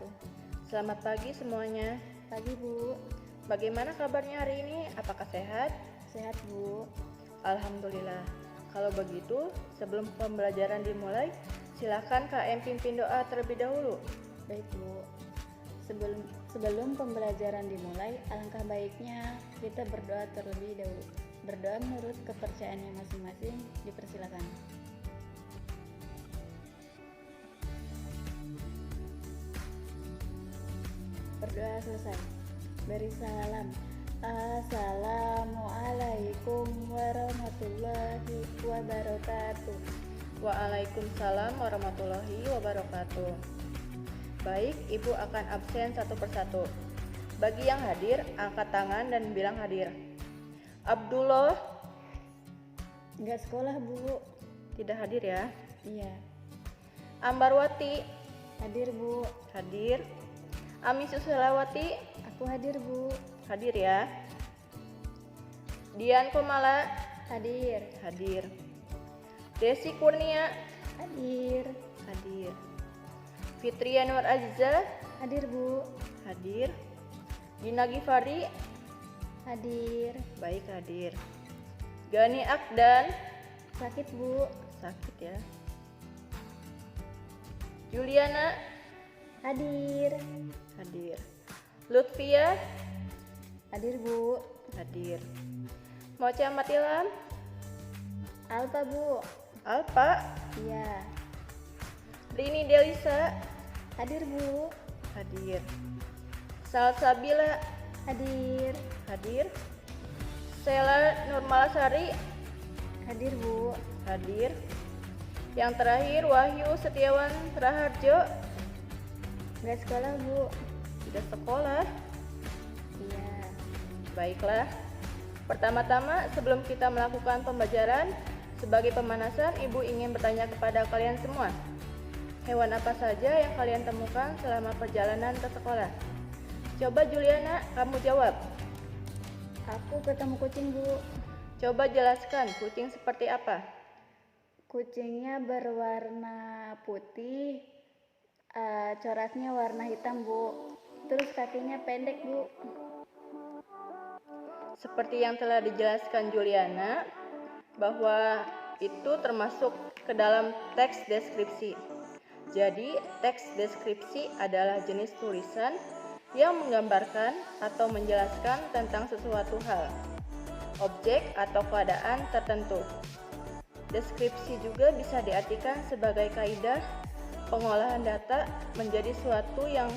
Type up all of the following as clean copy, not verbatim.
wabarakatuh. Selamat pagi semuanya. Pagi Bu. Bagaimana kabarnya hari ini? Apakah sehat? Sehat Bu. Alhamdulillah. Kalau begitu, sebelum pembelajaran dimulai, silakan KM pimpin doa terlebih dahulu. Baik Bu. Sebelum pembelajaran dimulai, alangkah baiknya kita berdoa terlebih dahulu. Berdoa menurut kepercayaannya masing-masing, dipersilakan. Berdoa selesai. Beri salam. Assalamualaikum warahmatullahi wabarakatuh. Waalaikumsalam warahmatullahi wabarakatuh. Baik, Ibu akan absen satu persatu. Bagi yang hadir, angkat tangan dan bilang hadir. Abdullah. Enggak sekolah Bu. Tidak hadir ya? Iya. Ambarwati. Hadir Bu. Hadir. Ami Susilawati. Aku hadir Bu. Hadir ya. Dian Komala. Hadir. Hadir. Desi Kurnia. Hadir. Hadir. Fitria Nur Aziza. Hadir Bu. Hadir. Dina Gifari. Hadir. Baik, hadir. Gani Akdan. Sakit Bu. Sakit ya. Juliana. Hadir. Hadir. Lutfia. Hadir Bu. Hadir. Mocha Matilam. Alfa Bu. Alpa. Iya. Rini Delisa. Hadir Bu. Hadir. Salsabila. Hadir. Hadir. Sela Nurmalasari. Hadir Bu. Hadir. Yang terakhir Wahyu Setiawan Raharjo. Enggak sekolah Bu. Tidak sekolah. Iya. Baiklah. Pertama-tama sebelum kita melakukan pembelajaran, sebagai pemanasan Ibu ingin bertanya kepada kalian semua. Hewan apa saja yang kalian temukan selama perjalanan ke sekolah? Coba Juliana, kamu jawab. Aku ketemu kucing Bu. Coba jelaskan kucing seperti apa? Kucingnya berwarna putih, coraknya warna hitam Bu. Terus kakinya pendek Bu. Seperti yang telah dijelaskan Juliana, bahwa itu termasuk ke dalam teks deskripsi. Jadi, teks deskripsi adalah jenis tulisan yang menggambarkan atau menjelaskan tentang sesuatu hal, objek atau keadaan tertentu. Deskripsi juga bisa diartikan sebagai kaidah pengolahan data menjadi suatu yang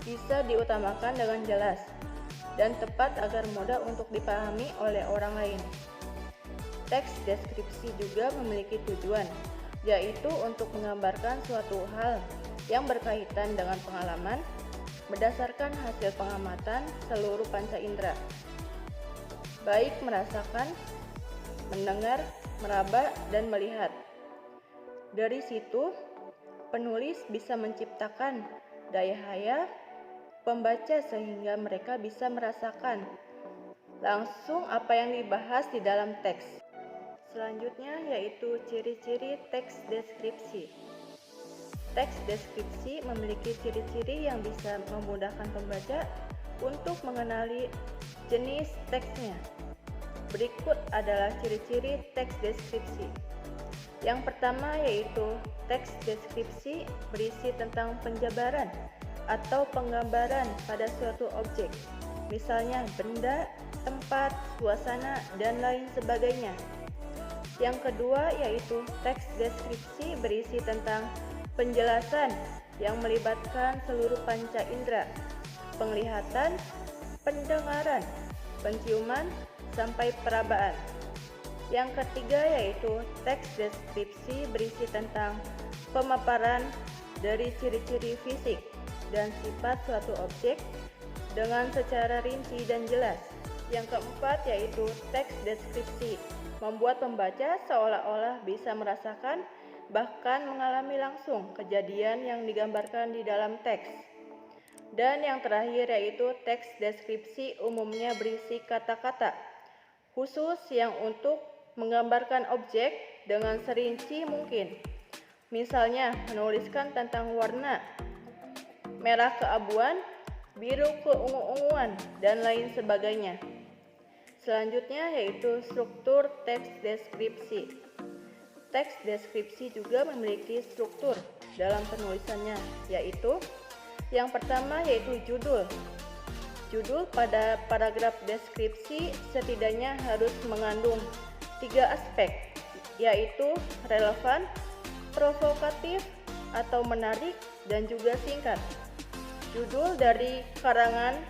bisa diutamakan dengan jelas dan tepat agar mudah untuk dipahami oleh orang lain. Teks deskripsi juga memiliki tujuan, yaitu untuk menggambarkan suatu hal yang berkaitan dengan pengalaman berdasarkan hasil pengamatan seluruh panca indera, baik merasakan, mendengar, meraba, dan melihat. Dari situ, penulis bisa menciptakan daya hayal pembaca sehingga mereka bisa merasakan langsung apa yang dibahas di dalam teks. Selanjutnya yaitu ciri-ciri teks deskripsi. Teks deskripsi memiliki ciri-ciri yang bisa memudahkan pembaca untuk mengenali jenis teksnya. Berikut adalah ciri-ciri teks deskripsi. Yang pertama yaitu teks deskripsi berisi tentang penjabaran atau penggambaran pada suatu objek, misalnya benda, tempat, suasana, dan lain sebagainya. Yang kedua yaitu teks deskripsi berisi tentang penjelasan yang melibatkan seluruh panca indera, penglihatan, pendengaran, penciuman, sampai perabaan. Yang ketiga yaitu teks deskripsi berisi tentang pemaparan dari ciri-ciri fisik dan sifat suatu objek dengan secara rinci dan jelas. Yang keempat yaitu teks deskripsi membuat pembaca seolah-olah bisa merasakan bahkan mengalami langsung kejadian yang digambarkan di dalam teks. Dan yang terakhir yaitu teks deskripsi umumnya berisi kata-kata khusus yang untuk menggambarkan objek dengan serinci mungkin. Misalnya menuliskan tentang warna, merah keabuan, biru keungu-unguan, dan lain sebagainya. Selanjutnya yaitu struktur teks deskripsi. Teks deskripsi juga memiliki struktur dalam penulisannya, yaitu yang pertama yaitu judul. Judul pada paragraf deskripsi setidaknya harus mengandung 3 aspek, yaitu relevan, provokatif, atau menarik, dan juga singkat. Judul dari karangan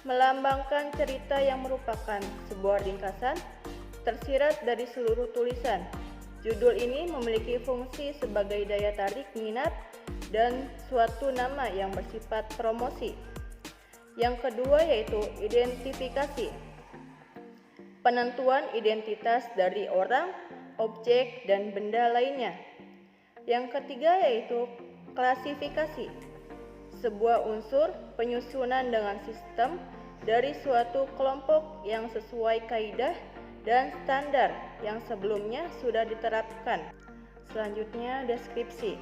melambangkan cerita yang merupakan sebuah ringkasan tersirat dari seluruh tulisan. Judul ini memiliki fungsi sebagai daya tarik minat dan suatu nama yang bersifat promosi. Yang kedua yaitu identifikasi. Penentuan identitas dari orang, objek, dan benda lainnya. Yang ketiga yaitu klasifikasi. Sebuah unsur penyusunan dengan sistem dari suatu kelompok yang sesuai kaidah dan standar yang sebelumnya sudah diterapkan. Selanjutnya deskripsi.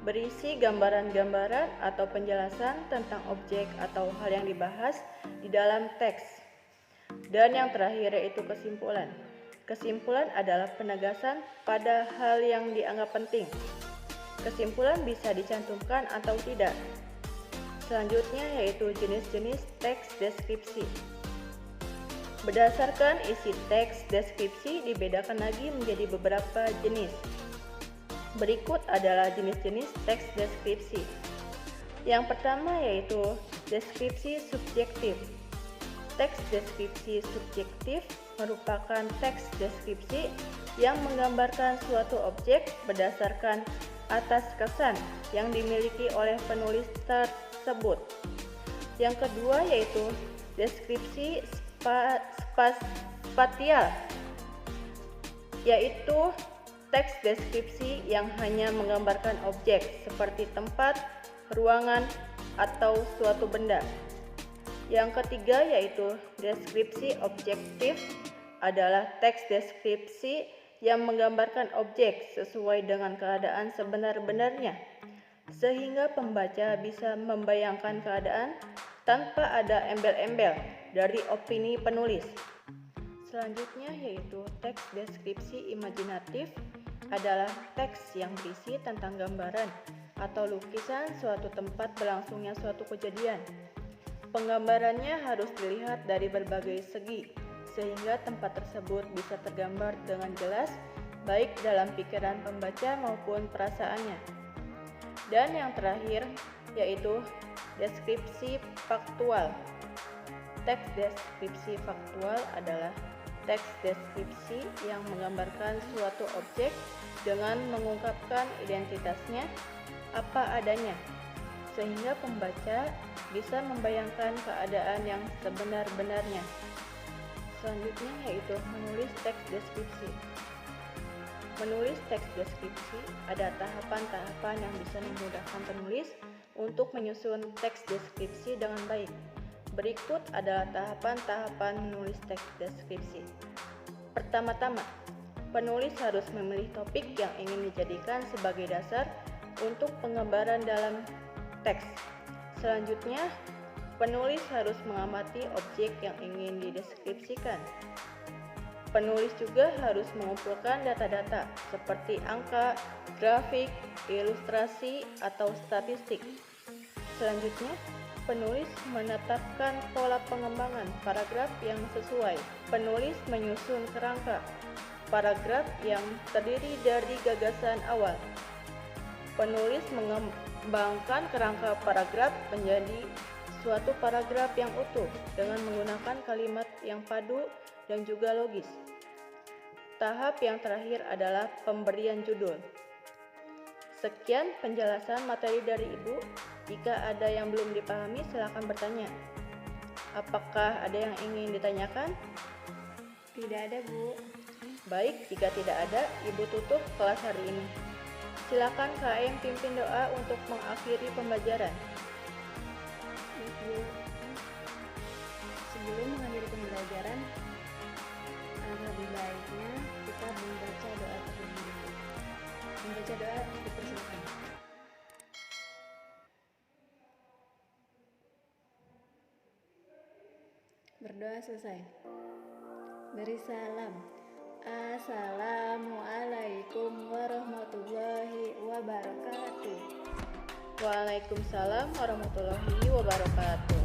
Berisi gambaran-gambaran atau penjelasan tentang objek atau hal yang dibahas di dalam teks. Dan yang terakhir yaitu kesimpulan. Kesimpulan adalah penegasan pada hal yang dianggap penting. Kesimpulan bisa dicantumkan atau tidak. Selanjutnya yaitu jenis-jenis teks deskripsi. Berdasarkan isi teks deskripsi dibedakan lagi menjadi beberapa jenis. Berikut adalah jenis-jenis teks deskripsi. Yang pertama yaitu deskripsi subjektif. Teks deskripsi subjektif merupakan teks deskripsi yang menggambarkan suatu objek berdasarkan atas kesan yang dimiliki oleh penulis tersebut. Yang kedua yaitu deskripsi spasial, yaitu teks deskripsi yang hanya menggambarkan objek seperti tempat, ruangan, atau suatu benda. Yang ketiga yaitu deskripsi objektif adalah teks deskripsi yang menggambarkan objek sesuai dengan keadaan sebenar-benarnya, sehingga pembaca bisa membayangkan keadaan tanpa ada embel-embel dari opini penulis. Selanjutnya yaitu teks deskripsi imajinatif adalah teks yang berisi tentang gambaran atau lukisan suatu tempat berlangsungnya suatu kejadian. Penggambarannya harus dilihat dari berbagai segi, sehingga tempat tersebut bisa tergambar dengan jelas baik dalam pikiran pembaca maupun perasaannya. Dan yang terakhir yaitu deskripsi faktual. Teks deskripsi faktual adalah teks deskripsi yang menggambarkan suatu objek dengan mengungkapkan identitasnya apa adanya, sehingga pembaca bisa membayangkan keadaan yang sebenar-benarnya. Selanjutnya yaitu menulis teks deskripsi. Menulis teks deskripsi ada tahapan-tahapan yang bisa memudahkan penulis untuk menyusun teks deskripsi dengan baik. Berikut adalah tahapan-tahapan menulis teks deskripsi. Pertama-tama, penulis harus memilih topik yang ingin dijadikan sebagai dasar untuk penggambaran dalam teks. Selanjutnya, penulis harus mengamati objek yang ingin dideskripsikan. Penulis juga harus mengumpulkan data-data seperti angka, grafik, ilustrasi, atau statistik. Selanjutnya, penulis menetapkan pola pengembangan paragraf yang sesuai. Penulis menyusun kerangka paragraf yang terdiri dari gagasan awal. Penulis mengembangkan kerangka paragraf menjadi suatu paragraf yang utuh dengan menggunakan kalimat yang padu dan juga logis. Tahap yang terakhir adalah pemberian judul. Sekian penjelasan materi dari Ibu. Jika ada yang belum dipahami, silakan bertanya. Apakah ada yang ingin ditanyakan? Tidak ada, Bu. Baik, jika tidak ada, Ibu tutup kelas hari ini. Silakan KM pimpin doa untuk mengakhiri pembelajaran. Baik, Bu. Sebelum mengakhiri pembelajaran, lebih baiknya kita membaca doa terlebih dahulu. Membaca doa dipersilakan. Berdoa selesai. Beri salam. Assalamualaikum warahmatullahi wabarakatuh. Waalaikumsalam warahmatullahi wabarakatuh.